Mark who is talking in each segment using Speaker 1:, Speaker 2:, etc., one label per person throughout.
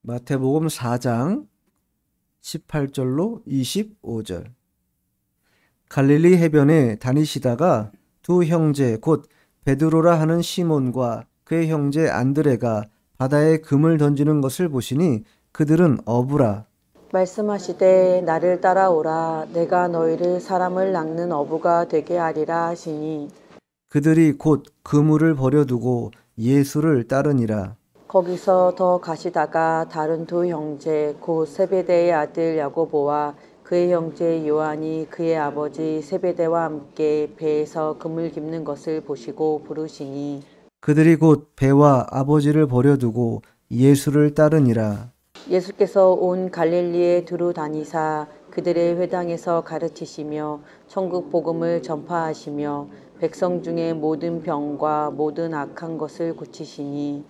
Speaker 1: 마태복음 4장 18절로 25절. 갈릴리 해변에 다니시다가 두 형제 곧 베드로라 하는 시몬과 그의 형제 안드레가 바다에 금을 던지는 것을 보시니 그들은 어부라.
Speaker 2: 말씀하시되 나를 따라오라. 내가 너희를 사람을 낚는 어부가 되게 하리라 하시니
Speaker 1: 그들이 곧 그물을 버려두고 예수를 따르니라.
Speaker 2: 거기서 더 가시다가 다른 두 형제 곧 세베대의 아들 야고보와 그의 형제 요한이 그의 아버지 세베대와 함께 배에서 그물 깁는 것을 보시고 부르시니
Speaker 1: 그들이 곧 배와 아버지를 버려두고 예수를 따르니라.
Speaker 2: 예수께서 온 갈릴리에 두루 다니사 그들의 회당에서 가르치시며 천국 복음을 전파하시며 백성 중에 모든 병과 모든 악한 것을 고치시니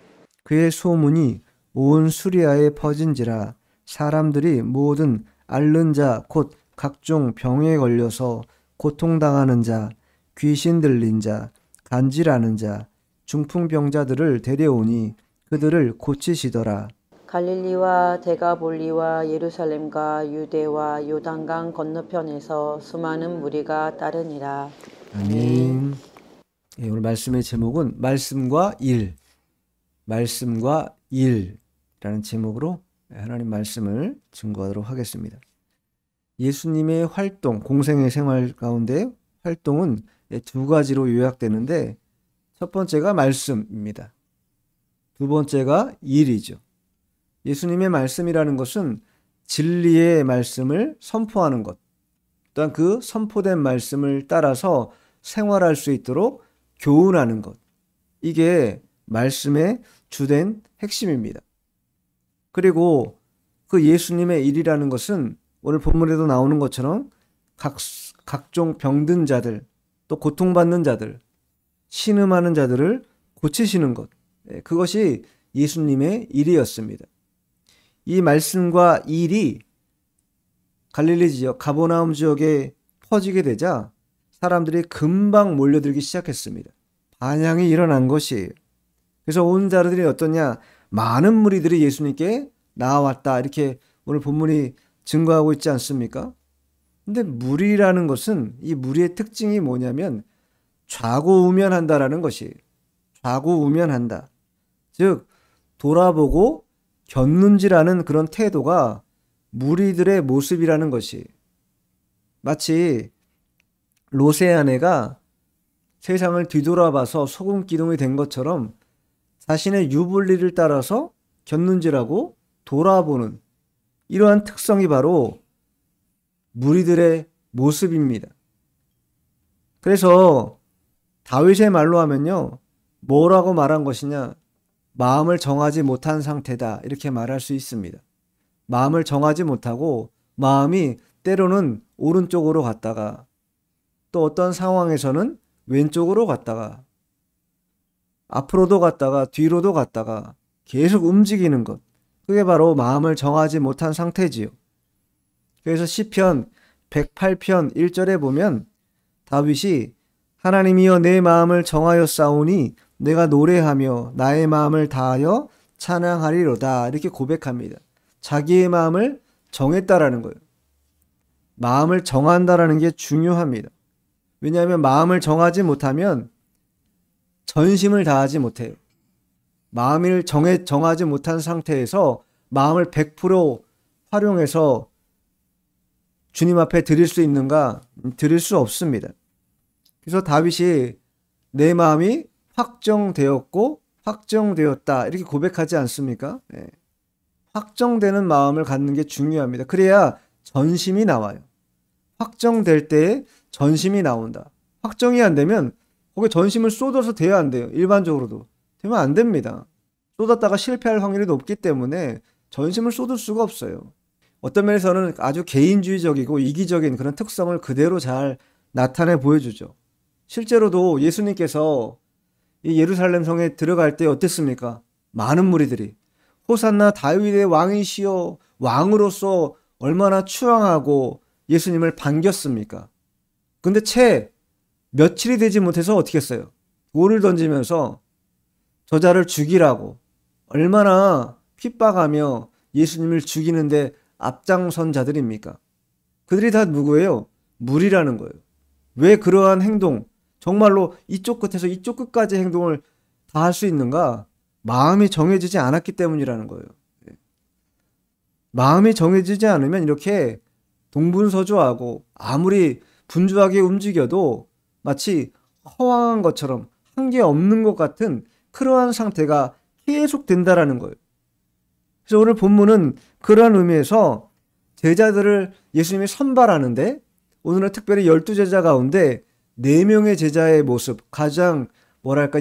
Speaker 1: 그의 소문이 온 수리아에 퍼진지라. 사람들이 모든 앓는 자 곧 각종 병에 걸려서 고통당하는 자, 귀신 들린 자, 간질하는 자, 중풍병자들을 데려오니 그들을 고치시더라.
Speaker 2: 갈릴리와 데가볼리와 예루살렘과 유대와 요단강 건너편에서 수많은 무리가 따르니라.
Speaker 1: 아멘. 예, 오늘 말씀의 제목은 말씀과 일, 말씀과 일이라는 제목으로 하나님 말씀을 증거하도록 하겠습니다. 예수님의 활동, 공생의 생활 가운데 활동은 두 가지로 요약되는데 첫 번째가 말씀입니다. 두 번째가 일이죠. 예수님의 말씀이라는 것은 진리의 말씀을 선포하는 것, 또한 그 선포된 말씀을 따라서 생활할 수 있도록 교훈하는 것. 이게 말씀의 주된 핵심입니다. 그리고 그 예수님의 일이라는 것은 오늘 본문에도 나오는 것처럼 각종 병든 자들, 또 고통받는 자들, 신음하는 자들을 고치시는 것. 그것이 예수님의 일이었습니다. 이 말씀과 일이 갈릴리 지역, 가버나움 지역에 퍼지게 되자 사람들이 금방 몰려들기 시작했습니다. 반향이 일어난 것이에요. 그래서 온 자들이 어떠냐? 많은 무리들이 예수님께 나왔다. 이렇게 오늘 본문이 증거하고 있지 않습니까? 근데 무리라는 것은 이 무리의 특징이 뭐냐면 좌고우면한다라는 것이에요. 좌고우면한다. 즉 돌아보고 곁눈질하는 그런 태도가 무리들의 모습이라는 것이 마치 롯의 아내가 세상을 뒤돌아봐서 소금 기둥이 된 것처럼 자신의 유불리를 따라서 곁눈질하고 돌아보는 이러한 특성이 바로 무리들의 모습입니다. 그래서 다윗의 말로 하면요, 뭐라고 말한 것이냐? 마음을 정하지 못한 상태다. 이렇게 말할 수 있습니다. 마음을 정하지 못하고 마음이 때로는 오른쪽으로 갔다가 또 어떤 상황에서는 왼쪽으로 갔다가 앞으로도 갔다가 뒤로도 갔다가 계속 움직이는 것. 그게 바로 마음을 정하지 못한 상태지요. 그래서 시편 108편 1절에 보면 다윗이 하나님이여 내 마음을 정하였사오니 내가 노래하며 나의 마음을 다하여 찬양하리로다. 이렇게 고백합니다. 자기의 마음을 정했다라는 거예요. 마음을 정한다라는 게 중요합니다. 왜냐하면 마음을 정하지 못하면 전심을 다하지 못해요. 마음을 정하지 못한 상태에서 마음을 100% 활용해서 주님 앞에 드릴 수 있는가? 드릴 수 없습니다. 그래서 다윗이 내 마음이 확정되었고 확정되었다 이렇게 고백하지 않습니까? 네. 확정되는 마음을 갖는 게 중요합니다. 그래야 전심이 나와요. 확정될 때 전심이 나온다. 확정이 안 되면 거기에 전심을 쏟아서 돼야 안 돼요. 일반적으로도. 되면 안 됩니다. 쏟았다가 실패할 확률이 높기 때문에 전심을 쏟을 수가 없어요. 어떤 면에서는 아주 개인주의적이고 이기적인 그런 특성을 그대로 잘 나타내 보여주죠. 실제로도 예수님께서 이 예루살렘 성에 들어갈 때 어땠습니까? 많은 무리들이 호산나 다윗의 왕이시여, 왕으로서 얼마나 추앙하고 예수님을 반겼습니까? 근데 채 며칠이 되지 못해서 어떻게 했어요? 돌을 던지면서 저자를 죽이라고 얼마나 핍박하며 예수님을 죽이는데 앞장선 자들입니까? 그들이 다 누구예요? 무리라는 거예요. 왜 그러한 행동, 정말로 이쪽 끝에서 이쪽 끝까지 행동을 다 할 수 있는가? 마음이 정해지지 않았기 때문이라는 거예요. 마음이 정해지지 않으면 이렇게 동분서주하고 아무리 분주하게 움직여도 마치 허황한 것처럼 한 게 없는 것 같은 그러한 상태가 계속 된다라는 거예요. 그래서 오늘 본문은 그러한 의미에서 제자들을 예수님이 선발하는데 오늘은 특별히 12제자 가운데 4명의 제자의 모습, 가장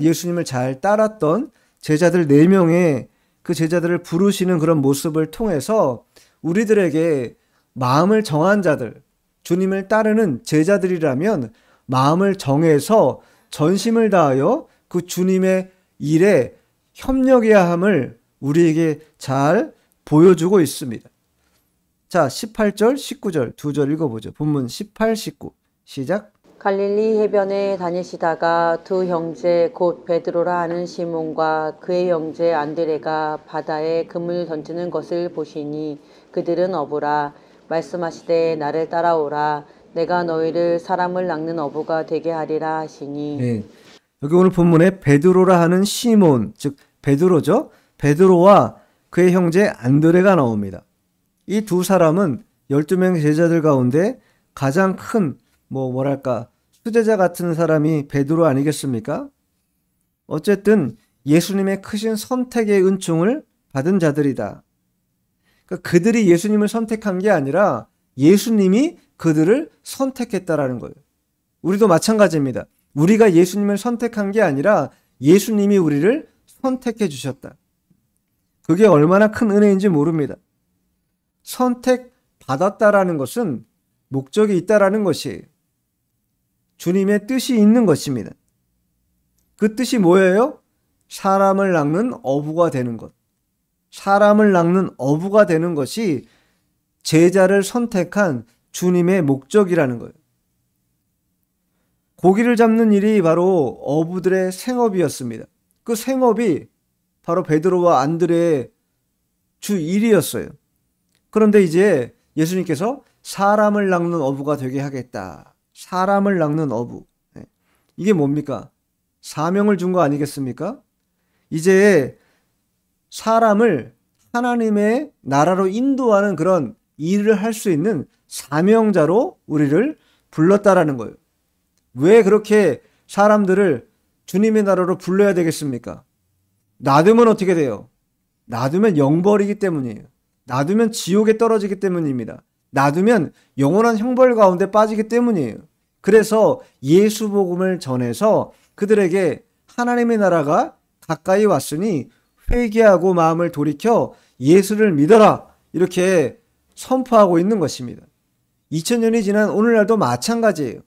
Speaker 1: 예수님을 잘 따랐던 제자들 4명의 그 제자들을 부르시는 그런 모습을 통해서 우리들에게 마음을 정한 자들, 주님을 따르는 제자들이라면 마음을 정해서 전심을 다하여 그 주님의 일에 협력해야 함을 우리에게 잘 보여주고 있습니다. 자, 18절, 19절 두 절 읽어보죠. 본문 18, 19 시작.
Speaker 2: 갈릴리 해변에 다니시다가 두 형제 곧 베드로라 하는 시몬과 그의 형제 안드레가 바다에 그물 던지는 것을 보시니 그들은 어부라. 말씀하시되 나를 따라오라. 내가 너희를 사람을 낚는 어부가 되게 하리라 하시니.
Speaker 1: 네. 여기 오늘 본문에 베드로라 하는 시몬, 즉 베드로죠. 베드로와 그의 형제 안드레가 나옵니다. 이 두 사람은 12명 제자들 가운데 가장 큰 수제자 같은 사람이 베드로 아니겠습니까? 어쨌든 예수님의 크신 선택의 은총을 받은 자들이다. 그러니까 그들이 예수님을 선택한 게 아니라 예수님이 그들을 선택했다라는 거예요. 우리도 마찬가지입니다. 우리가 예수님을 선택한 게 아니라 예수님이 우리를 선택해 주셨다. 그게 얼마나 큰 은혜인지 모릅니다. 선택받았다라는 것은 목적이 있다라는 것이에요. 주님의 뜻이 있는 것입니다. 그 뜻이 뭐예요? 사람을 낚는 어부가 되는 것. 사람을 낚는 어부가 되는 것이 제자를 선택한 주님의 목적이라는 거예요. 고기를 잡는 일이 바로 어부들의 생업이었습니다. 그 생업이 바로 베드로와 안드레의 주 일이었어요. 그런데 이제 예수님께서 사람을 낚는 어부가 되게 하겠다. 사람을 낚는 어부. 이게 뭡니까? 사명을 준 거 아니겠습니까? 이제 사람을 하나님의 나라로 인도하는 그런 일을 할 수 있는 사명자로 우리를 불렀다라는 거예요. 왜 그렇게 사람들을 주님의 나라로 불러야 되겠습니까? 놔두면 어떻게 돼요? 놔두면 영벌이기 때문이에요. 놔두면 지옥에 떨어지기 때문입니다. 놔두면 영원한 형벌 가운데 빠지기 때문이에요. 그래서 예수 복음을 전해서 그들에게 하나님의 나라가 가까이 왔으니 회개하고 마음을 돌이켜 예수를 믿어라, 이렇게 선포하고 있는 것입니다. 2000년이 지난 오늘날도 마찬가지예요.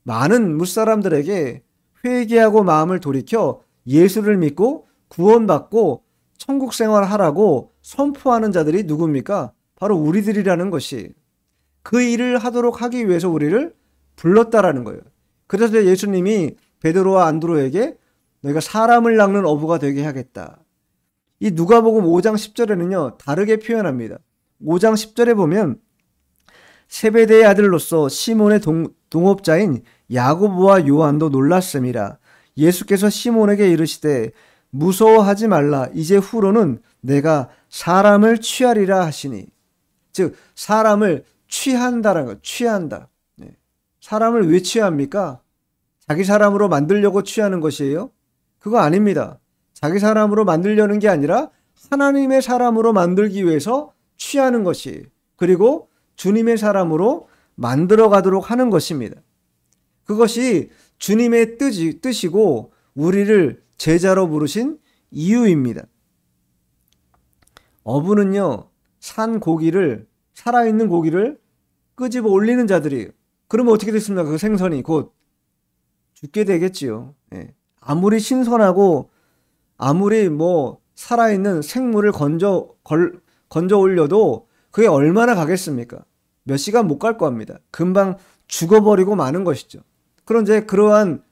Speaker 1: 많은 무사람들에게 회개하고 마음을 돌이켜 예수를 믿고 구원받고 천국 생활하라고 선포하는 자들이 누굽니까? 바로 우리들이라는 것이, 그 일을 하도록 하기 위해서 우리를 불렀다라는 거예요. 그래서 예수님이 베드로와 안드로에게 너희가 사람을 낚는 어부가 되게 하겠다. 이 누가복음 5장 10절에는요 다르게 표현합니다. 5장 10절에 보면 세베대의 아들로서 시몬의 동업자인 야고보와 요한도 놀랐음이라. 예수께서 시몬에게 이르시되 무서워하지 말라. 이제 후로는 내가 사람을 취하리라 하시니. 즉 사람을 취한다라는 거. 취한다. 사람을 왜 취합니까? 자기 사람으로 만들려고 취하는 것이에요? 그거 아닙니다. 자기 사람으로 만들려는 게 아니라 하나님의 사람으로 만들기 위해서 취하는 것이, 그리고 주님의 사람으로 만들어 가도록 하는 것입니다. 그것이 주님의 뜻이고 우리를 제자로 부르신 이유입니다. 어부는요, 살아있는 고기를 끄집어 올리는 자들이에요. 그러면 어떻게 됐습니까? 그 생선이 곧 죽게 되겠지요. 아무리 신선하고 아무리 살아있는 생물을 건져 올려도 그게 얼마나 가겠습니까? 몇 시간 못 갈 겁니다. 금방 죽어버리고 마는 것이죠. 그런데 그러한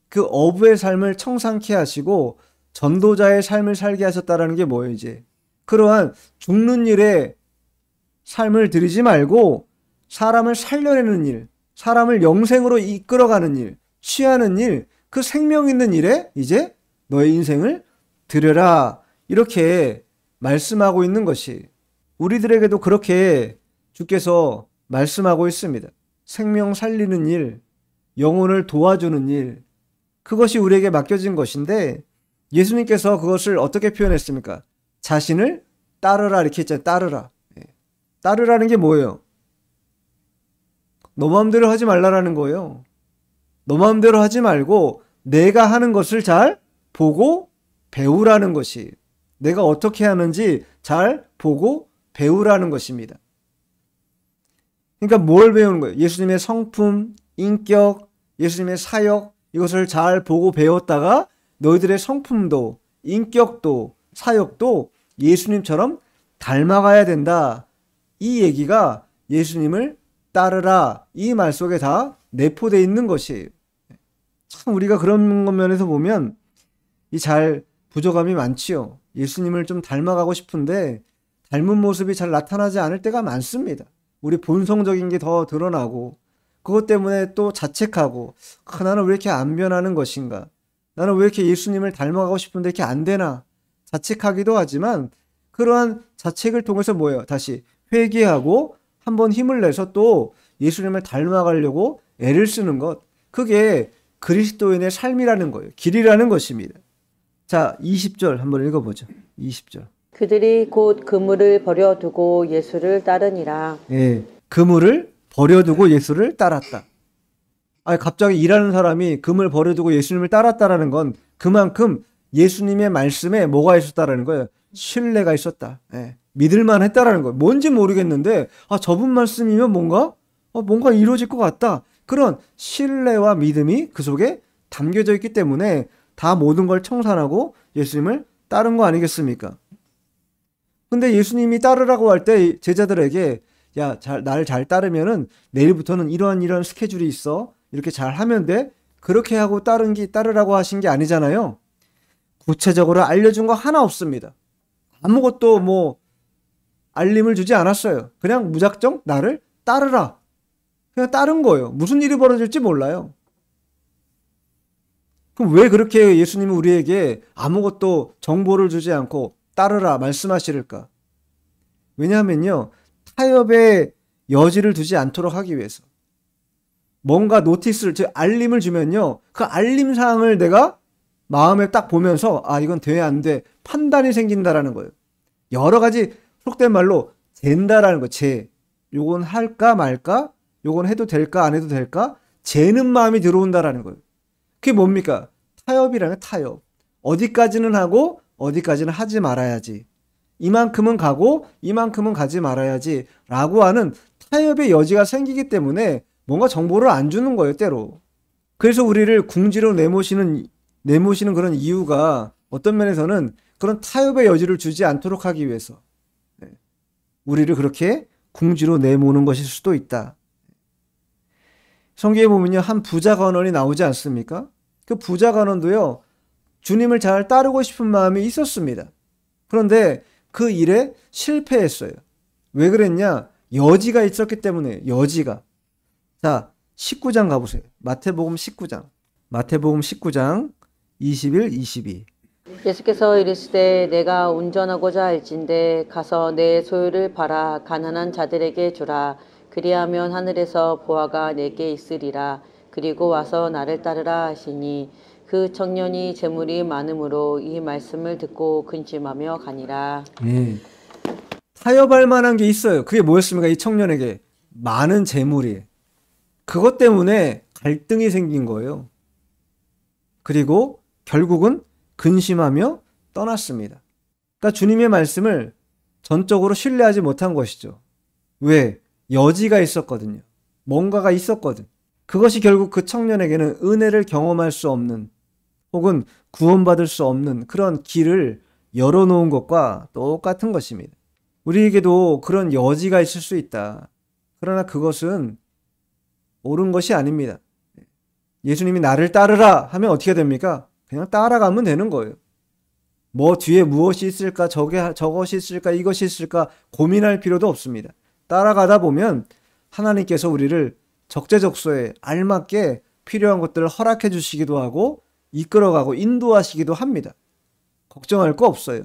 Speaker 1: 그 어부의 삶을 청산케 하시고 전도자의 삶을 살게 하셨다라는 게 뭐예요, 이제? 그러한 죽는 일에 삶을 들이지 말고 사람을 살려내는 일, 사람을 영생으로 이끌어가는 일, 취하는 일, 그 생명 있는 일에 이제 너의 인생을 들여라. 이렇게 말씀하고 있는 것이 우리들에게도 그렇게 주께서 말씀하고 있습니다. 생명 살리는 일, 영혼을 도와주는 일, 그것이 우리에게 맡겨진 것인데 예수님께서 그것을 어떻게 표현했습니까? 자신을 따르라 이렇게 했잖아요. 따르라. 따르라는 게 뭐예요? 너 마음대로 하지 말라라는 거예요. 너 마음대로 하지 말고 내가 하는 것을 잘 보고 배우라는 것이, 내가 어떻게 하는지 잘 보고 배우라는 것입니다. 그러니까 뭘 배우는 거예요? 예수님의 성품, 인격, 예수님의 사역, 이것을 잘 보고 배웠다가 너희들의 성품도 인격도 사역도 예수님처럼 닮아가야 된다. 이 얘기가 예수님을 따르라 이 말 속에 다 내포되어 있는 것이에요. 참 우리가 그런 면에서 보면 이 잘 부족함이 많지요. 예수님을 좀 닮아가고 싶은데 닮은 모습이 잘 나타나지 않을 때가 많습니다. 우리 본성적인 게 더 드러나고 그것 때문에 또 자책하고 나는 왜 이렇게 안 변하는 것인가? 나는 왜 이렇게 예수님을 닮아가고 싶은데 이렇게 안 되나? 자책하기도 하지만 그러한 자책을 통해서 뭐예요? 다시 회개하고 한번 힘을 내서 또 예수님을 닮아가려고 애를 쓰는 것. 그게 그리스도인의 삶이라는 거예요. 길이라는 것입니다. 자, 20절 한번 읽어보죠. 20절.
Speaker 2: 그들이 곧 그물을 버려두고 예수를 따르니라.
Speaker 1: 예, 그물을 버려두고 예수를 따랐다. 아니, 갑자기 일하는 사람이 금을 버려두고 예수님을 따랐다라는 건 그만큼 예수님의 말씀에 뭐가 있었다라는 거예요. 신뢰가 있었다. 예, 믿을만 했다라는 거예요. 뭔지 모르겠는데 저분 말씀이면 뭔가 이루어질 것 같다. 그런 신뢰와 믿음이 그 속에 담겨져 있기 때문에 다 모든 걸 청산하고 예수님을 따른 거 아니겠습니까? 근데 예수님이 따르라고 할 때 제자들에게 나를 잘 따르면은 내일부터는 이런 스케줄이 있어. 이렇게 잘 하면 돼. 그렇게 하고 따르라고 하신 게 아니잖아요. 구체적으로 알려준 거 하나 없습니다. 아무것도 알림을 주지 않았어요. 그냥 무작정 나를 따르라. 그냥 따른 거예요. 무슨 일이 벌어질지 몰라요. 그럼 왜 그렇게 예수님은 우리에게 아무것도 정보를 주지 않고 따르라 말씀하실까? 왜냐하면요, 타협의 여지를 두지 않도록 하기 위해서. 뭔가 노티스를, 즉 알림을 주면요, 그 알림 사항을 내가 마음에 딱 보면서 이건 돼 안 돼 판단이 생긴다라는 거예요. 여러 가지 속된 말로 잰다라는 거. 요건 할까 말까? 요건 해도 될까 안 해도 될까? 재는 마음이 들어온다라는 거예요. 그게 뭡니까? 타협이라는 거예요. 타협. 어디까지는 하고 어디까지는 하지 말아야지. 이만큼은 가고 이만큼은 가지 말아야지 라고 하는 타협의 여지가 생기기 때문에 뭔가 정보를 안 주는 거예요, 때로. 그래서 우리를 궁지로 내모시는 그런 이유가 어떤 면에서는 그런 타협의 여지를 주지 않도록 하기 위해서 우리를 그렇게 궁지로 내모는 것일 수도 있다. 성경에 보면요, 한 부자 간원이 나오지 않습니까? 그 부자 간원도요, 주님을 잘 따르고 싶은 마음이 있었습니다. 그런데 그 일에 실패했어요. 왜 그랬냐? 여지가 있었기 때문에. 여지가. 자, 19장 가보세요. 마태복음 19장 21, 22.
Speaker 2: 예수께서 이르시되 내가 운전하고자 할진대 가서 내 소유를 팔아 가난한 자들에게 주라. 그리하면 하늘에서 보화가 내게 있으리라. 그리고 와서 나를 따르라 하시니 그 청년이 재물이 많음으로 이 말씀을 듣고 근심하며 가니라.
Speaker 1: 예. 타협할 만한 게 있어요. 그게 뭐였습니까? 이 청년에게 많은 재물이. 그것 때문에 갈등이 생긴 거예요. 그리고 결국은 근심하며 떠났습니다. 그러니까 주님의 말씀을 전적으로 신뢰하지 못한 것이죠. 왜? 여지가 있었거든요. 뭔가가 있었거든. 그것이 결국 그 청년에게는 은혜를 경험할 수 없는 혹은 구원받을 수 없는 그런 길을 열어놓은 것과 똑같은 것입니다. 우리에게도 그런 여지가 있을 수 있다. 그러나 그것은 옳은 것이 아닙니다. 예수님이 나를 따르라 하면 어떻게 됩니까? 그냥 따라가면 되는 거예요. 뭐 뒤에 무엇이 있을까, 저것이 있을까, 이것이 있을까 고민할 필요도 없습니다. 따라가다 보면 하나님께서 우리를 적재적소에 알맞게 필요한 것들을 허락해 주시기도 하고 이끌어가고 인도하시기도 합니다. 걱정할 거 없어요.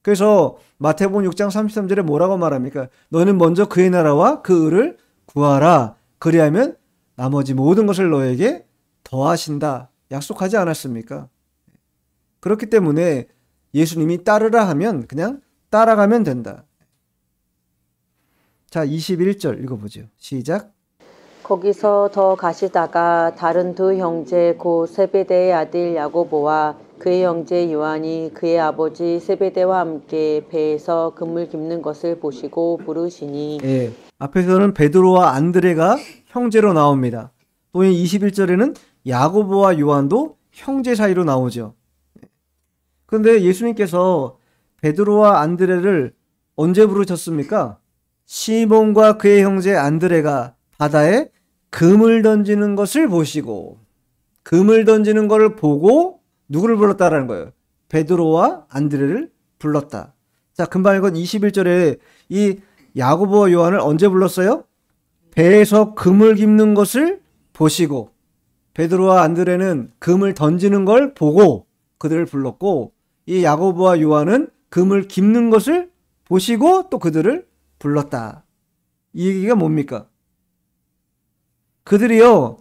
Speaker 1: 그래서 마태복음 6장 33절에 뭐라고 말합니까? 너는 먼저 그의 나라와 그 의를 구하라. 그리하면 나머지 모든 것을 너에게 더하신다. 약속하지 않았습니까? 그렇기 때문에 예수님이 따르라 하면 그냥 따라가면 된다. 자, 21절 읽어보죠. 시작.
Speaker 2: 거기서 더 가시다가 다른 두 형제 곧 세베대의 아들 야고보와 그의 형제 요한이 그의 아버지 세베대와 함께 배에서 그물 깁는 것을 보시고 부르시니.
Speaker 1: 예, 앞에서는 베드로와 안드레가 형제로 나옵니다. 또 21절에는 야고보와 요한도 형제 사이로 나오죠. 그런데 예수님께서 베드로와 안드레를 언제 부르셨습니까? 시몬과 그의 형제 안드레가 바다에 금을 던지는 것을 보시고, 금을 던지는 것을 보고 누구를 불렀다라는 거예요? 베드로와 안드레를 불렀다. 자, 금방 읽은 21절에 이 야고보와 요한을 언제 불렀어요? 배에서 금을 깁는 것을 보시고, 베드로와 안드레는 금을 던지는 걸 보고 그들을 불렀고, 이 야고보와 요한은 금을 깁는 것을 보시고 또 그들을 불렀다. 이 얘기가 뭡니까? 그들이요,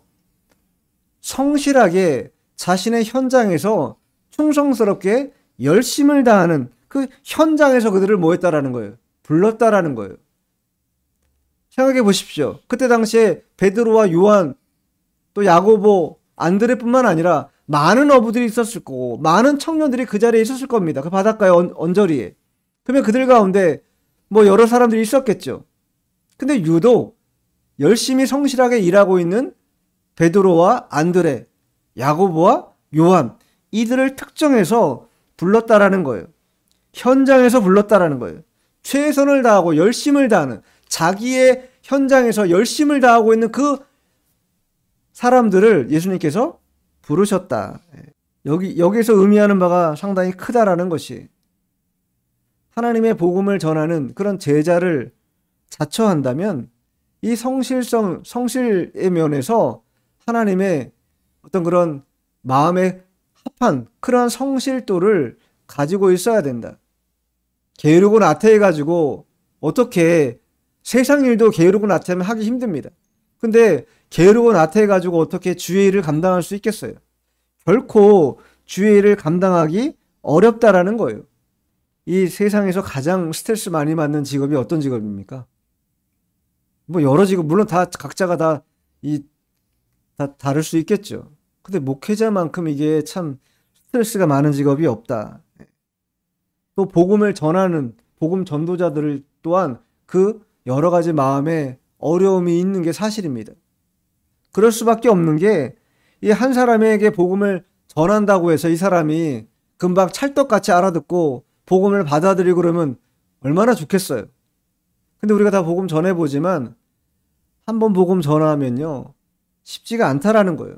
Speaker 1: 성실하게 자신의 현장에서 충성스럽게 열심을 다하는 그 현장에서 그들을 뭐 했다라는 거예요? 불렀다라는 거예요. 생각해 보십시오. 그때 당시에 베드로와 요한, 또 야고보, 안드레뿐만 아니라 많은 어부들이 있었을 거고 많은 청년들이 그 자리에 있었을 겁니다. 그 바닷가의 언저리에. 그러면 그들 가운데 뭐 여러 사람들이 있었겠죠. 근데 유독 열심히 성실하게 일하고 있는 베드로와 안드레, 야고보와 요한, 이들을 특정해서 불렀다라는 거예요. 현장에서 불렀다라는 거예요. 최선을 다하고 열심을 다하는, 자기의 현장에서 열심을 다하고 있는 그 사람들을 예수님께서 부르셨다. 여기서 의미하는 바가 상당히 크다라는 것이, 하나님의 복음을 전하는 그런 제자를 자처한다면 이 성실의 면에서 하나님의 어떤 그런 마음에 합한 그러한 성실도를 가지고 있어야 된다. 게으르고 나태해가지고 어떻게, 세상 일도 게으르고 나태하면 하기 힘듭니다. 근데 게으르고 나태해가지고 어떻게 주의 일을 감당할 수 있겠어요? 결코 주의 일을 감당하기 어렵다라는 거예요. 이 세상에서 가장 스트레스 많이 받는 직업이 어떤 직업입니까? 뭐 여러 직업, 물론 다 각자가 다 다를 수 있겠죠. 근데 목회자만큼 이게 참 스트레스가 많은 직업이 없다. 또 복음을 전하는 복음 전도자들 또한 그 여러 가지 마음에 어려움이 있는 게 사실입니다. 그럴 수밖에 없는 게, 이 한 사람에게 복음을 전한다고 해서 이 사람이 금방 찰떡같이 알아듣고 복음을 받아들이고 그러면 얼마나 좋겠어요. 근데 우리가 다 복음 전해보지만 한번 복음 전하면요, 쉽지가 않다라는 거예요.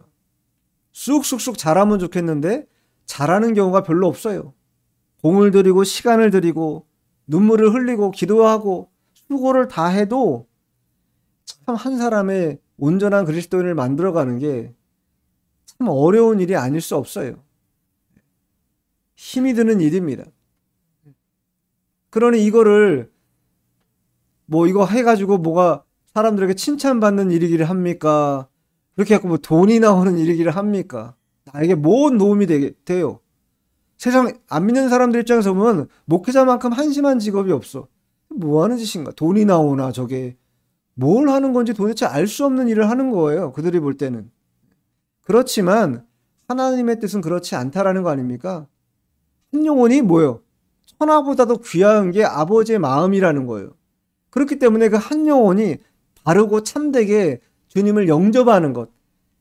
Speaker 1: 쑥쑥쑥 잘하면 좋겠는데 잘하는 경우가 별로 없어요. 공을 들이고 시간을 들이고 눈물을 흘리고 기도하고 수고를 다 해도 참 한 사람의 온전한 그리스도인을 만들어가는 게 참 어려운 일이 아닐 수 없어요. 힘이 드는 일입니다. 그러니 이거를 뭐 이거 해가지고 뭐가 사람들에게 칭찬받는 일이기를 합니까? 그렇게 해서 뭐 돈이 나오는 일이기를 합니까? 나에게 뭔 도움이 돼요? 세상 안 믿는 사람들 입장에서 보면 목회자만큼 한심한 직업이 없어. 뭐 하는 짓인가? 돈이 나오나 저게 뭘 하는 건지 도대체 알 수 없는 일을 하는 거예요. 그들이 볼 때는. 그렇지만 하나님의 뜻은 그렇지 않다라는 거 아닙니까? 한 영혼이 뭐예요? 천하보다도 귀한 게 아버지의 마음이라는 거예요. 그렇기 때문에 그 한 영혼이 바르고 참되게 주님을 영접하는 것,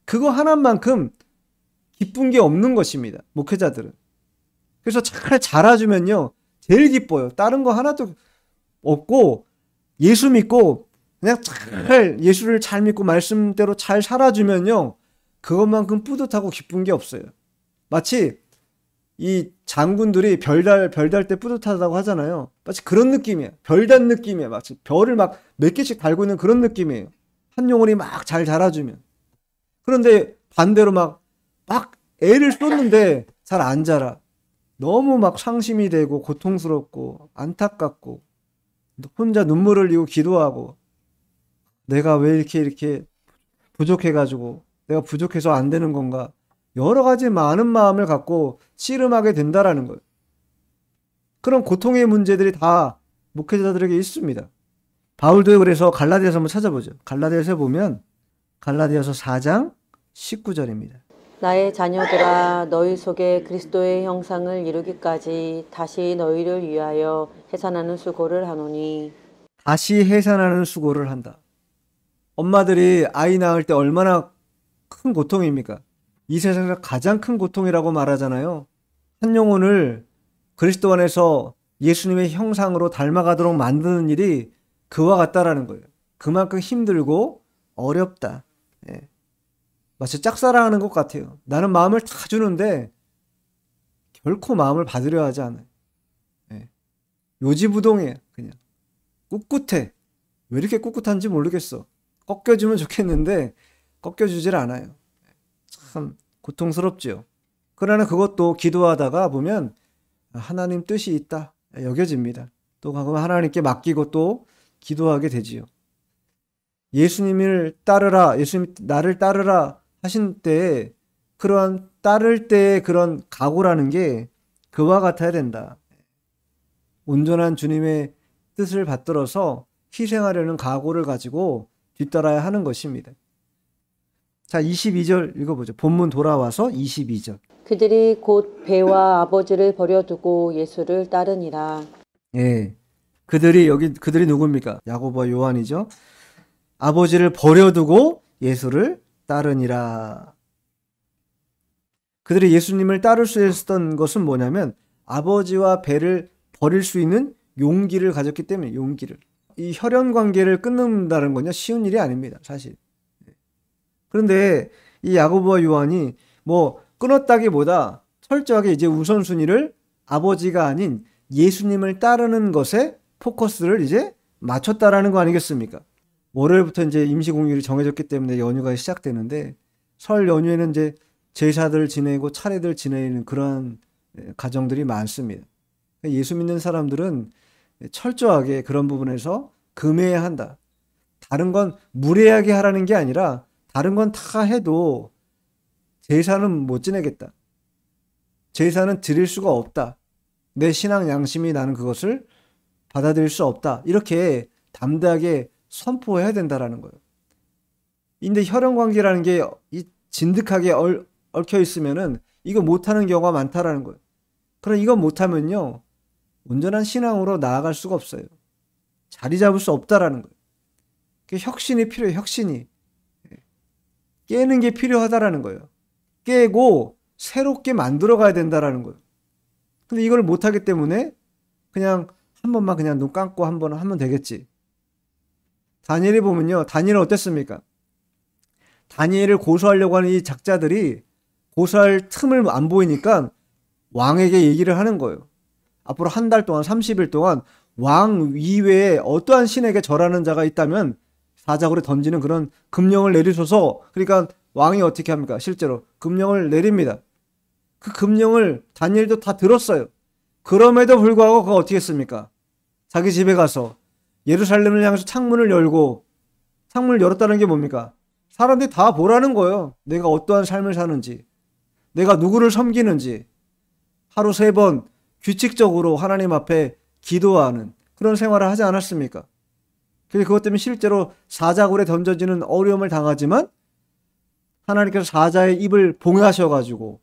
Speaker 1: 그거 하나만큼 기쁜 게 없는 것입니다. 목회자들은. 그래서 잘 자라주면요, 제일 기뻐요. 다른 거 하나도 없고 예수 믿고 그냥 잘 예수를 잘 믿고 말씀대로 잘 살아주면요, 그것만큼 뿌듯하고 기쁜 게 없어요. 마치 이 장군들이 별달 때 뿌듯하다고 하잖아요. 마치 그런 느낌이야. 별단 느낌이야. 마치 별을 막 몇 개씩 달고 있는 그런 느낌이에요. 한 영혼이 막 잘 자라주면. 그런데 반대로 막 애를 쏟는데 잘 안 자라. 너무 막 상심이 되고 고통스럽고 안타깝고 혼자 눈물을 흘리고 기도하고 내가 왜 이렇게 부족해가지고 내가 부족해서 안 되는 건가. 여러 가지 많은 마음을 갖고 씨름하게 된다라는 거예요. 그런 고통의 문제들이 다 목회자들에게 있습니다. 바울도 그래서 갈라디아서 한번 찾아보죠. 갈라디아서 보면 갈라디아서 4장 19절입니다.
Speaker 2: 나의 자녀들아 너희 속에 그리스도의 형상을 이루기까지 다시 너희를 위하여 해산하는 수고를 하노니.
Speaker 1: 다시 해산하는 수고를 한다. 엄마들이 아이 낳을 때 얼마나 큰 고통입니까? 이 세상에서 가장 큰 고통이라고 말하잖아요. 한 영혼을 그리스도 안에서 예수님의 형상으로 닮아가도록 만드는 일이 그와 같다라는 거예요. 그만큼 힘들고 어렵다. 예. 마치 짝사랑하는 것 같아요. 나는 마음을 다 주는데 결코 마음을 받으려 하지 않아요. 예. 요지부동이에요. 그냥 꿋꿋해. 왜 이렇게 꿋꿋한지 모르겠어. 꺾여주면 좋겠는데 꺾여주질 않아요. 참 고통스럽지요. 그러나 그것도 기도하다가 보면 하나님 뜻이 있다 여겨집니다. 또 가끔 하나님께 맡기고 또 기도하게 되지요. 예수님을 따르라, 예수님 나를 따르라 하신 때에 그러한 따를 때의 그런 각오라는 게 그와 같아야 된다. 온전한 주님의 뜻을 받들어서 희생하려는 각오를 가지고 뒤따라야 하는 것입니다. 자, 22절 읽어보죠. 본문 돌아와서 22절.
Speaker 2: 그들이 곧 배와 아버지를 버려두고 예수를 따르니라.
Speaker 1: 예. 그들이 누굽니까? 야고보와 요한이죠. 아버지를 버려두고 예수를 따르니라. 그들이 예수님을 따를 수 있었던 것은 뭐냐면 아버지와 배를 버릴 수 있는 용기를 가졌기 때문에 용기를. 이 혈연 관계를 끊는다는 건요 쉬운 일이 아닙니다. 사실. 그런데 이 야고보와 요한이 뭐 끊었다기보다 철저하게 이제 우선순위를 아버지가 아닌 예수님을 따르는 것에 포커스를 이제 맞췄다라는 거 아니겠습니까? 월요일부터 이제 임시공휴일이 정해졌기 때문에 연휴가 시작되는데 설 연휴에는 이제 제사들 지내고 차례들 지내는 그런 가정들이 많습니다. 예수 믿는 사람들은 철저하게 그런 부분에서 금해야 한다. 다른 건 무례하게 하라는 게 아니라 다른 건 다 해도 제사는 못 지내겠다. 제사는 드릴 수가 없다. 내 신앙 양심이 나는 그것을 받아들일 수 없다. 이렇게 담대하게 선포해야 된다라는 거예요. 근데 혈연 관계라는 게 진득하게 얽혀 있으면은 이거 못하는 경우가 많다라는 거예요. 그럼 이거 못하면요 온전한 신앙으로 나아갈 수가 없어요. 자리 잡을 수 없다라는 거예요. 혁신이 필요해요. 혁신이. 깨는 게 필요하다라는 거예요. 깨고 새롭게 만들어 가야 된다라는 거예요. 근데 이걸 못하기 때문에 그냥 한 번만 그냥 눈 감고 한 번 하면 되겠지. 다니엘이 보면요. 다니엘은 어땠습니까? 다니엘을 고소하려고 하는 이 작자들이 고소할 틈을 안 보이니까 왕에게 얘기를 하는 거예요. 앞으로 한 달 동안 30일 동안 왕 이외에 어떠한 신에게 절하는 자가 있다면 사자굴에 던지는 그런 금령을 내리셔서 그러니까 왕이 어떻게 합니까? 실제로 금령을 내립니다. 그 금령을 다니엘도 다 들었어요. 그럼에도 불구하고 그가 어떻게 했습니까? 자기 집에 가서 예루살렘을 향해서 창문을 열고 창문을 열었다는 게 뭡니까? 사람들이 다 보라는 거예요. 내가 어떠한 삶을 사는지 내가 누구를 섬기는지 하루 3번 규칙적으로 하나님 앞에 기도하는 그런 생활을 하지 않았습니까? 그것 때문에 실제로 사자굴에 던져지는 어려움을 당하지만 하나님께서 사자의 입을 봉하셔가지고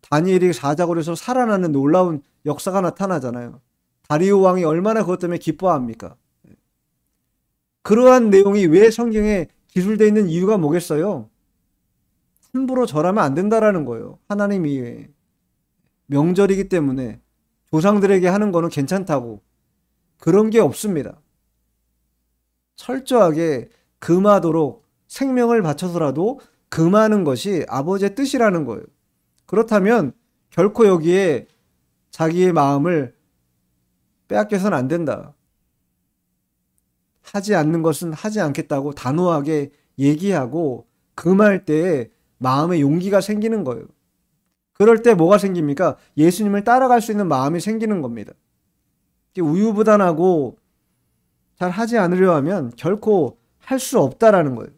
Speaker 1: 다니엘이 사자굴에서 살아나는 놀라운 역사가 나타나잖아요. 다리오 왕이 얼마나 그것 때문에 기뻐합니까? 그러한 내용이 왜 성경에 기술되어 있는 이유가 뭐겠어요? 함부로 절하면 안 된다라는 거예요. 하나님 이외에. 명절이기 때문에 조상들에게 하는 거는 괜찮다고. 그런 게 없습니다. 철저하게 금하도록 생명을 바쳐서라도 금하는 것이 아버지의 뜻이라는 거예요. 그렇다면 결코 여기에 자기의 마음을 빼앗겨서는 안 된다. 하지 않는 것은 하지 않겠다고 단호하게 얘기하고 금할 때에 마음의 용기가 생기는 거예요. 그럴 때 뭐가 생깁니까? 예수님을 따라갈 수 있는 마음이 생기는 겁니다. 우유부단하고 잘 하지 않으려 하면 결코 할 수 없다라는 거예요.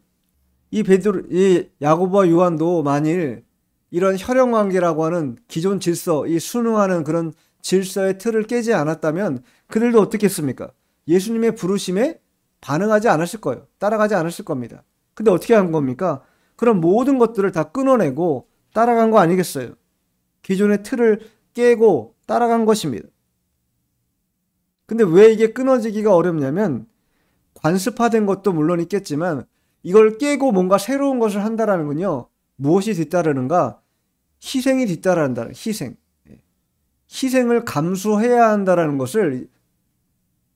Speaker 1: 이 야고보와 요한도 만일 이런 혈연 관계라고 하는 기존 질서, 이 순응하는 그런 질서의 틀을 깨지 않았다면 그들도 어떻겠습니까? 예수님의 부르심에 반응하지 않았을 거예요. 따라가지 않았을 겁니다. 근데 어떻게 한 겁니까? 그런 모든 것들을 다 끊어내고 따라간 거 아니겠어요? 기존의 틀을 깨고 따라간 것입니다. 근데 왜 이게 끊어지기가 어렵냐면 관습화된 것도 물론 있겠지만 이걸 깨고 뭔가 새로운 것을 한다라는 건요. 무엇이 뒤따르는가? 희생이 뒤따른다. 희생. 희생을 감수해야 한다라는 것을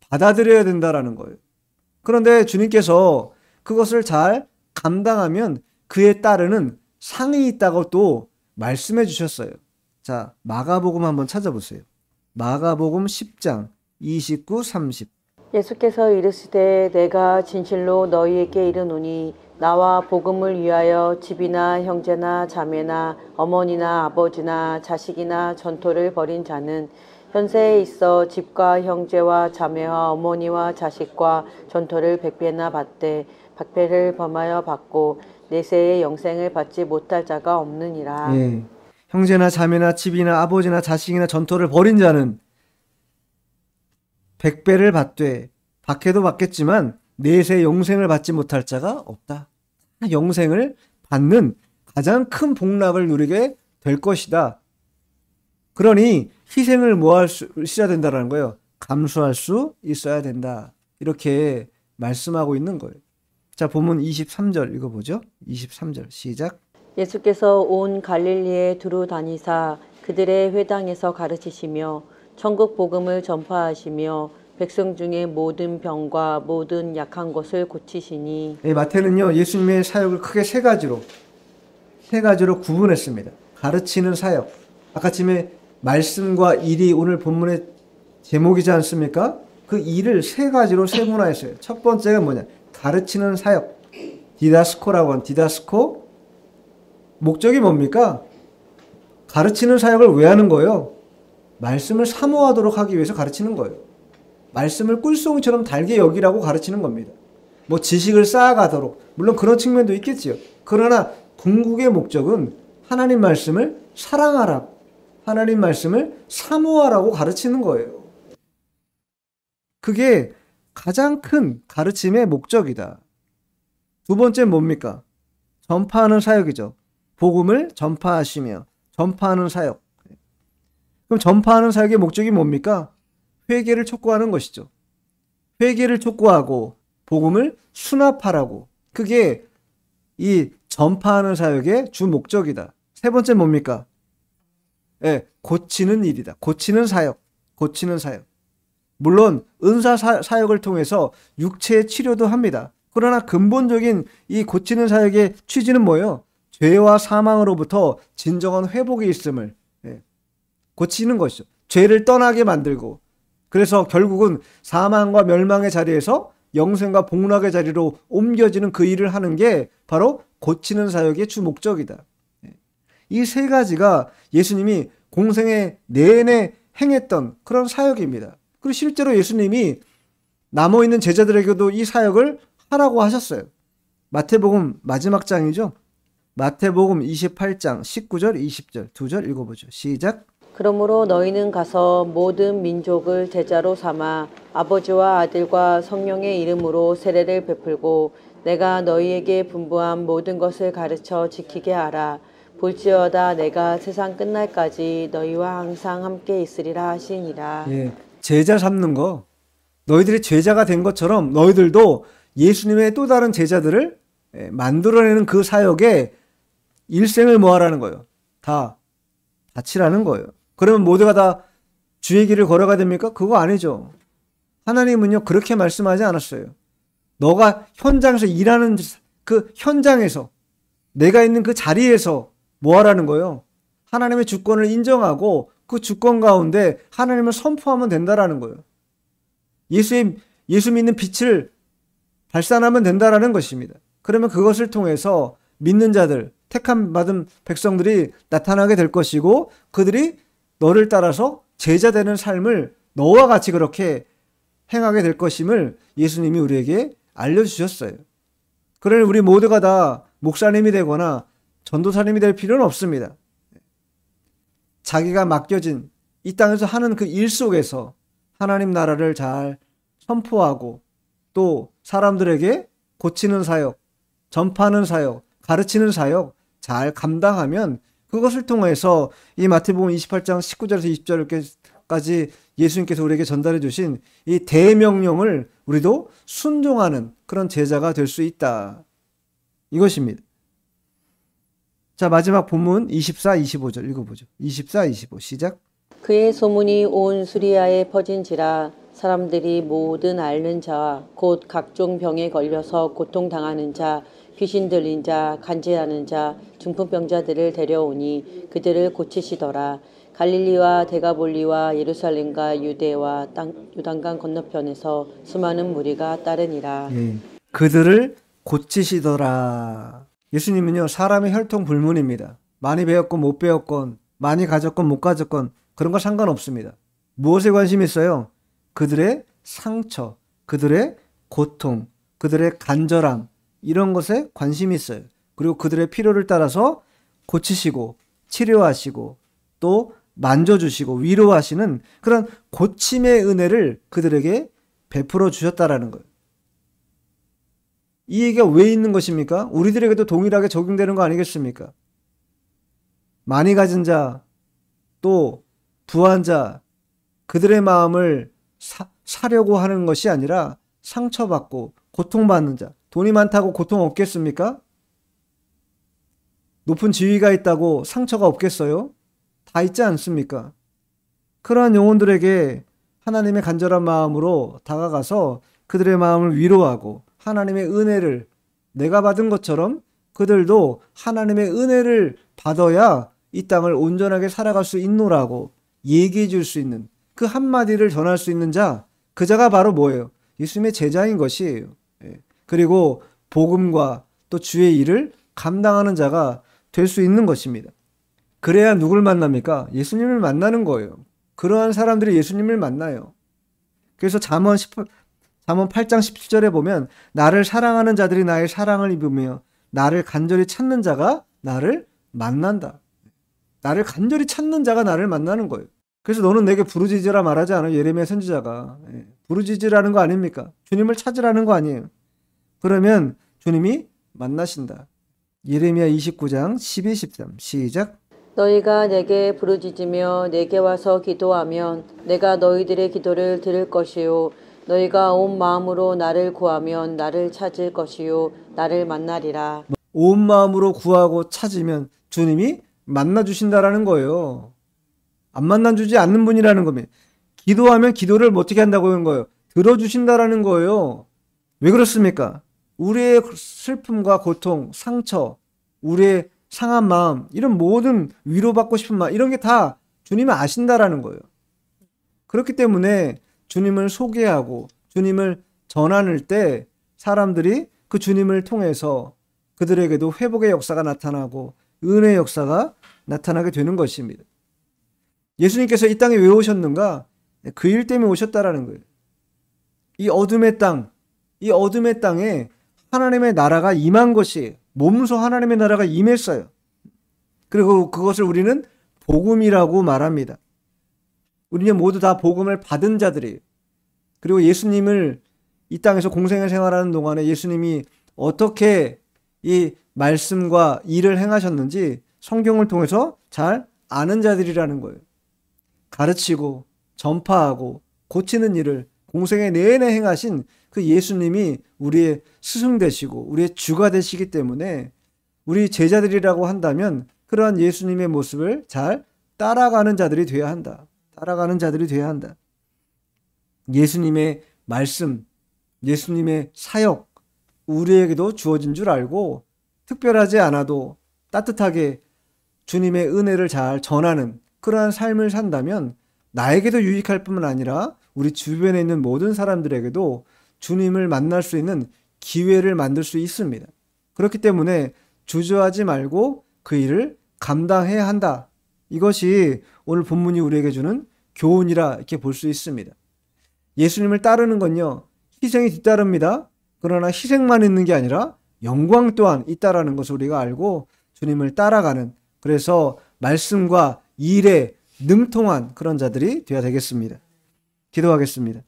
Speaker 1: 받아들여야 된다라는 거예요. 그런데 주님께서 그것을 잘 감당하면 그에 따르는 상이 있다고 또 말씀해 주셨어요. 자, 마가복음 한번 찾아보세요. 마가복음 10장 29, 30.
Speaker 2: 예수께서 이르시되 내가 진실로 너희에게 이르노니 나와 복음을 위하여 집이나 형제나 자매나 어머니나 아버지나 자식이나 전토를 벌인 자는 현세에 있어 집과 형제와 자매와 어머니와 자식과 전토를 100배나 받되 100배를 범하여 받고 내세의 영생을 받지 못할 자가 없느니라.
Speaker 1: 예. 형제나 자매나 집이나 아버지나 자식이나 전토를 벌인 자는 100배를 받되 받게도 받겠지만 내세 영생을 받지 못할 자가 없다. 영생을 받는 가장 큰 복락을 누리게 될 것이다. 그러니 희생을 뭐 있어야 된다는 거예요. 감수할 수 있어야 된다. 이렇게 말씀하고 있는 거예요. 자, 본문 23절 읽어보죠. 23절 시작.
Speaker 2: 예수께서 온 갈릴리에 두루 다니사 그들의 회당에서 가르치시며 천국 복음을 전파하시며 백성 중에 모든 병과 모든 약한 것을 고치시니.
Speaker 1: 네, 마태는요 예수님의 사역을 크게 세 가지로 구분했습니다. 가르치는 사역, 아까 전에 말씀과 일이 오늘 본문의 제목이지 않습니까? 그 일을 세 가지로 세분화했어요. 첫 번째가 뭐냐? 가르치는 사역, 디다스코라고 하는 디다스코. 목적이 뭡니까? 가르치는 사역을 왜 하는 거예요? 말씀을 사모하도록 하기 위해서 가르치는 거예요. 말씀을 꿀송이처럼 달게 여기라고 가르치는 겁니다. 뭐 지식을 쌓아가도록, 물론 그런 측면도 있겠지요. 그러나 궁극의 목적은 하나님 말씀을 사랑하라, 하나님 말씀을 사모하라고 가르치는 거예요. 그게 가장 큰 가르침의 목적이다. 두 번째는 뭡니까? 전파하는 사역이죠. 복음을 전파하시며 전파하는 사역. 그럼 전파하는 사역의 목적이 뭡니까? 회개를 촉구하는 것이죠. 회개를 촉구하고 복음을 수납하라고. 그게 이 전파하는 사역의 주 목적이다. 세 번째 뭡니까? 고치는 일이다. 고치는 사역. 고치는 사역. 물론 은사 사역을 통해서 육체의 치료도 합니다. 그러나 근본적인 이 고치는 사역의 취지는 뭐예요? 죄와 사망으로부터 진정한 회복이 있음을 고치는 것이죠. 죄를 떠나게 만들고, 그래서 결국은 사망과 멸망의 자리에서 영생과 복락의 자리로 옮겨지는 그 일을 하는 게 바로 고치는 사역의 주 목적이다. 이 세 가지가 예수님이 공생애 내내 행했던 그런 사역입니다. 그리고 실제로 예수님이 남아있는 제자들에게도 이 사역을 하라고 하셨어요. 마태복음 마지막 장이죠. 마태복음 28장 19절 20절 두 절 읽어보죠. 시작.
Speaker 2: 그러므로 너희는 가서 모든 민족을 제자로 삼아 아버지와 아들과 성령의 이름으로 세례를 베풀고 내가 너희에게 분부한 모든 것을 가르쳐 지키게 하라. 볼지어다 내가 세상 끝날까지 너희와 항상 함께 있으리라 하시니라.
Speaker 1: 예, 제자 삼는 거, 너희들이 제자가 된 것처럼 너희들도 예수님의 또 다른 제자들을 만들어내는 그 사역에 일생을 뭐하라는 거예요? 다 바치라는 거예요. 그러면 모두가 다 주의 길을 걸어가야 됩니까? 그거 아니죠. 하나님은요 그렇게 말씀하지 않았어요. 너가 현장에서 일하는 그 현장에서, 내가 있는 그 자리에서 뭐 하라는 거예요? 하나님의 주권을 인정하고 그 주권 가운데 하나님을 선포하면 된다라는 거예요. 예수 믿는 빛을 발산하면 된다라는 것입니다. 그러면 그것을 통해서 믿는 자들, 택함 받은 백성들이 나타나게 될 것이고 그들이 너를 따라서 제자 되는 삶을 너와 같이 그렇게 행하게 될 것임을 예수님이 우리에게 알려주셨어요. 그러니 우리 모두가 다 목사님이 되거나 전도사님이 될 필요는 없습니다. 자기가 맡겨진 이 땅에서 하는 그 일 속에서 하나님 나라를 잘 선포하고 또 사람들에게 고치는 사역, 전파하는 사역, 가르치는 사역 잘 감당하면 그것을 통해서 이 마태복음 28장 19절에서 20절까지 예수님께서 우리에게 전달해 주신 이 대명령을 우리도 순종하는 그런 제자가 될 수 있다. 이것입니다. 자, 마지막 본문 24, 25절 읽어보죠. 24, 25 시작.
Speaker 2: 그의 소문이 온 수리아에 퍼진지라 사람들이 모든 앓는 자와 곧 각종 병에 걸려서 고통당하는 자, 귀신 들린 자, 간질하는 자, 중풍병자들을 데려오니 그들을 고치시더라. 갈릴리와 데가볼리와 예루살렘과 유대와 요단강 건너편에서 수많은 무리가 따르니라.
Speaker 1: 그들을 고치시더라. 예수님은요, 사람의 혈통 불문입니다. 많이 배웠건 못 배웠건, 많이 가졌건 못 가졌건 그런 거 상관없습니다. 무엇에 관심이 있어요? 그들의 상처, 그들의 고통, 그들의 간절함 이런 것에 관심이 있어요. 그리고 그들의 필요를 따라서 고치시고 치료하시고 또 만져주시고 위로하시는 그런 고침의 은혜를 그들에게 베풀어 주셨다라는 거예요. 이 얘기가 왜 있는 것입니까? 우리들에게도 동일하게 적용되는 거 아니겠습니까? 많이 가진 자, 또 부한 자, 그들의 마음을 사려고 하는 것이 아니라 상처받고 고통받는 자. 돈이 많다고 고통 없겠습니까? 높은 지위가 있다고 상처가 없겠어요? 다 있지 않습니까? 그러한 영혼들에게 하나님의 간절한 마음으로 다가가서 그들의 마음을 위로하고 하나님의 은혜를 내가 받은 것처럼 그들도 하나님의 은혜를 받아야 이 땅을 온전하게 살아갈 수 있노라고 얘기해 줄 수 있는 그 한마디를 전할 수 있는 자, 그 자가 바로 뭐예요? 예수님의 제자인 것이에요. 그리고 복음과 또 주의 일을 감당하는 자가 될 수 있는 것입니다. 그래야 누굴 만납니까? 예수님을 만나는 거예요. 그러한 사람들이 예수님을 만나요. 그래서 잠언 8장 17절에 보면 나를 사랑하는 자들이 나의 사랑을 입으며 나를 간절히 찾는 자가 나를 만난다. 나를 간절히 찾는 자가 나를 만나는 거예요. 그래서 너는 내게 부르짖으라 말하지 않아요. 예레미야 선지자가. 부르짖으라는 거 아닙니까? 주님을 찾으라는 거 아니에요. 그러면 주님이 만나신다. 예레미야 29장 12, 13 시작.
Speaker 2: 너희가 내게 부르짖으며 내게 와서 기도하면 내가 너희들의 기도를 들을 것이요 너희가 온 마음으로 나를 구하면 나를 찾을 것이요 나를 만나리라.
Speaker 1: 온 마음으로 구하고 찾으면 주님이 만나주신다라는 거예요. 안 만나주지 않는 분이라는 겁니다. 기도하면 기도를 어떻게 한다고 하는 거예요? 들어주신다라는 거예요. 왜 그렇습니까? 우리의 슬픔과 고통, 상처, 우리의 상한 마음, 이런 모든 위로받고 싶은 마음, 이런 게 다 주님을 아신다라는 거예요. 그렇기 때문에 주님을 소개하고 주님을 전하는 때 사람들이 그 주님을 통해서 그들에게도 회복의 역사가 나타나고 은혜의 역사가 나타나게 되는 것입니다. 예수님께서 이 땅에 왜 오셨는가? 그 일 때문에 오셨다라는 거예요. 이 어둠의 땅에 하나님의 나라가 임한 것이 몸소 하나님의 나라가 임했어요. 그리고 그것을 우리는 복음이라고 말합니다. 우리는 모두 다 복음을 받은 자들이에요. 그리고 예수님을 이 땅에서 공생의 생활하는 동안에 예수님이 어떻게 이 말씀과 일을 행하셨는지 성경을 통해서 잘 아는 자들이라는 거예요. 가르치고 전파하고 고치는 일을 공생의 내내 행하신 그 예수님이 우리의 스승 되시고 우리의 주가 되시기 때문에 우리 제자들이라고 한다면 그러한 예수님의 모습을 잘 따라가는 자들이 되어야 한다. 따라가는 자들이 되어야 한다. 예수님의 말씀, 예수님의 사역, 우리에게도 주어진 줄 알고 특별하지 않아도 따뜻하게 주님의 은혜를 잘 전하는 그러한 삶을 산다면 나에게도 유익할 뿐만 아니라 우리 주변에 있는 모든 사람들에게도 주님을 만날 수 있는 기회를 만들 수 있습니다. 그렇기 때문에 주저하지 말고 그 일을 감당해야 한다. 이것이 오늘 본문이 우리에게 주는 교훈이라 이렇게 볼 수 있습니다. 예수님을 따르는 건요, 희생이 뒤따릅니다. 그러나 희생만 있는 게 아니라 영광 또한 있다라는 것을 우리가 알고 주님을 따라가는, 그래서 말씀과 일에 능통한 그런 자들이 되어야 되겠습니다. 기도하겠습니다.